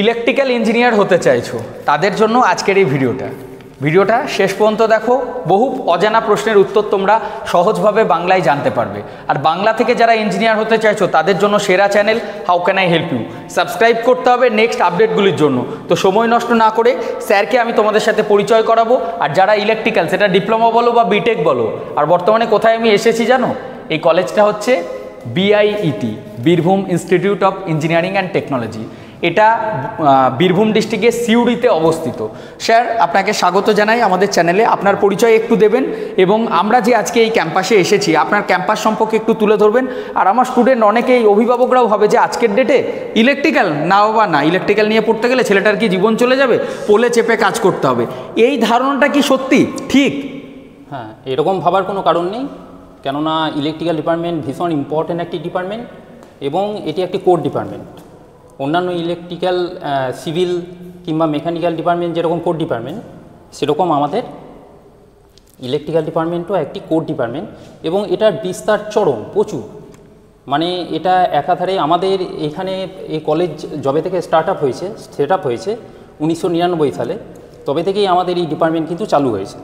Electrical engineer হতে চাইছো তাদের জন্য আজকের এই ভিডিওটা শেষ পর্যন্ত দেখো। বহু অজানা প্রশ্নের উত্তর তোমরা সহজভাবে বাংলায় জানতে পারবে। আর বাংলা থেকে যারা ইঞ্জিনিয়ার হতে চাইছো তাদের জন্য সেরা channel how can I help you, subscribe করতে হবে নেক্সট আপডেটগুলির জন্য। তো সময় নষ্ট না করে স্যারকে আমি তোমাদের সাথে পরিচয় করাবো। আর যারা ইলেকট্রিক্যাল, সেটা ডিপ্লোমা বলো বা বিটেক বলো, আর বর্তমানে কোথায় আমি এসেছি জানো? এই কলেজটা হচ্ছে BIET, Birbhum institute of engineering and technology. এটা বীরভূম ডিস্ট্রিক্টে সিউড়িতে অবস্থিত। স্যার, আপনাকে স্বাগত জানাই আমাদের চ্যানেলে। আপনার পরিচয় একটু দেবেন এবং আমরা যে আজকে এই ক্যাম্পাসে এসেছি আপনার ক্যাম্পাস সম্পর্কে একটু তুলে ধরবেন। আর আমার স্টুডেন্ট অনেকেই অভিভাবকরাও ভাবে যে আজকের ডেটে ইলেকট্রিক্যাল না বাবা না, ইলেকট্রিক্যাল নিয়ে পড়তে গেলে ছেলেটার কি জীবন চলে যাবে, পোলে চেপে কাজ করতে হবে। এই ধারণাটা কি সত্যি ঠিক? হ্যাঁ, এরকম ভাবার কোনো কারণ নেই, কেননা ইলেকট্রিক্যাল ডিপার্টমেন্ট ভীষণ ইম্পর্ট্যান্ট একটি ডিপার্টমেন্ট এবং এটি একটি কোর ডিপার্টমেন্ট। অন্যান্য ইলেকট্রিক্যাল, সিভিল কিংবা মেকানিক্যাল ডিপার্টমেন্ট যেরকম কোর ডিপার্টমেন্ট, সেরকম আমাদের ইলেকট্রিক্যাল ডিপার্টমেন্টও একটি কোর ডিপার্টমেন্ট এবং এটার বিস্তার চরম প্রচুর। মানে এটা একাধারে আমাদের এখানে এই কলেজ যবে থেকে সেট আপ হয়েছে 1999 সালে, তবে থেকেই আমাদের এই ডিপার্টমেন্ট কিন্তু চালু হয়েছে।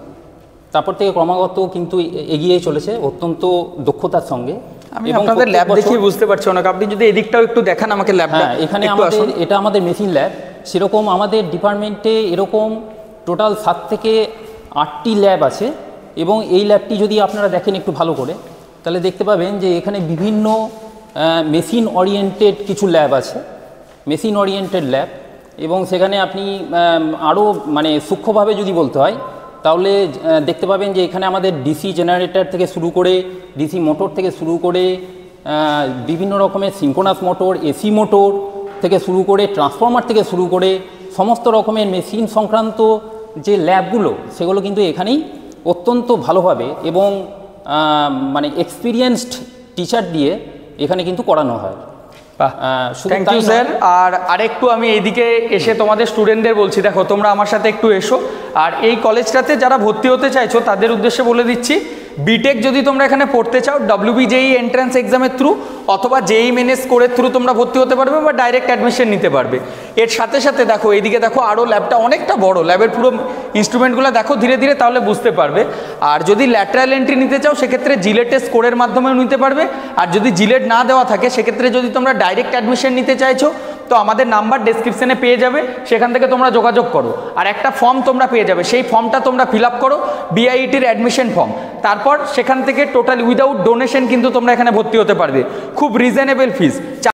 তারপর থেকে ক্রমাগত কিন্তু এগিয়ে চলেছে অত্যন্ত দক্ষতার সঙ্গে। আমি আপনাদের ল্যাব দেখিয়ে বুঝতে পারছি অনেক, আপনি যদি এদিকটাও একটু দেখান আমাকে ল্যাবটা। হ্যাঁ, এখানে আমাদের এটা আমাদের মেশিন ল্যাব। সেরকম আমাদের ডিপার্টমেন্টে এরকম টোটাল 7 থেকে 8টি ল্যাব আছে এবং এই ল্যাবটি যদি আপনারা দেখেন একটু ভালো করে, তাহলে দেখতে পাবেন যে এখানে বিভিন্ন মেশিন ওরিয়েন্টেড কিছু ল্যাব আছে, মেশিন ওরিয়েন্টেড ল্যাব। এবং সেখানে আপনি আরও মানে সূক্ষ্মভাবে যদি বলতে হয় তাহলে দেখতে পাবেন যে এখানে আমাদের ডিসি জেনারেটর থেকে শুরু করে, ডিসি মোটর থেকে শুরু করে, বিভিন্ন রকমের সিনক্রোনাস মোটর, এসি মোটর থেকে শুরু করে, ট্রান্সফরমার থেকে শুরু করে সমস্ত রকমের মেশিন সংক্রান্ত যে ল্যাবগুলো, সেগুলো কিন্তু এখানেই অত্যন্ত ভালোভাবে এবং মানে এক্সপিরিয়েন্সড টিচার দিয়ে এখানে কিন্তু করানো হয়। Thank you sir. আর আরেকটু আমি এইদিকে এসে তোমাদের স্টুডেন্টদের বলছি, দেখো তোমরা আমার সাথে একটু এসো। আর এই কলেজটাতে যারা ভর্তি হতে চাইছো তাদের উদ্দেশ্যে বলে দিচ্ছি, বিটেক যদি তোমরা এখানে পড়তে চাও WBJEE এন্ট্রান্স এক্সামের থ্রু অথবা JEE মেন্স স্কোরের থ্রু তোমরা ভর্তি হতে পারবে বা ডাইরেক্ট অ্যাডমিশন নিতে পারবে। এর সাথে সাথে দেখো এইদিকে দেখো আরও ল্যাবটা অনেকটা বড়, ল্যাবের পুরো ইনস্ট্রুমেন্টগুলো দেখো ধীরে ধীরে, তাহলে বুঝতে পারবে। আর যদি ল্যাটারাল এন্ট্রি নিতে চাও সেক্ষেত্রে জিলেটের স্কোরের মাধ্যমেও নিতে পারবে। আর যদি জিলেট না দেওয়া থাকে সেক্ষেত্রে যদি তোমরা ডাইরেক্ট অ্যাডমিশন নিতে চাইছো তো আমাদের নাম্বার ডেসক্রিপশনে পেয়ে যাবে, সেখান থেকে তোমরা যোগাযোগ করো। আর একটা ফর্ম তোমরা পেয়ে যাবে, সেই ফর্মটা তোমরা ফিল আপ করো, BIETর অ্যাডমিশন ফর্ম। তারপর সেখান থেকে টোটাল উইদাউট ডোনেশন কিন্তু তোমরা এখানে ভর্তি হতে পারবে, খুব রিজনেবল ফিস।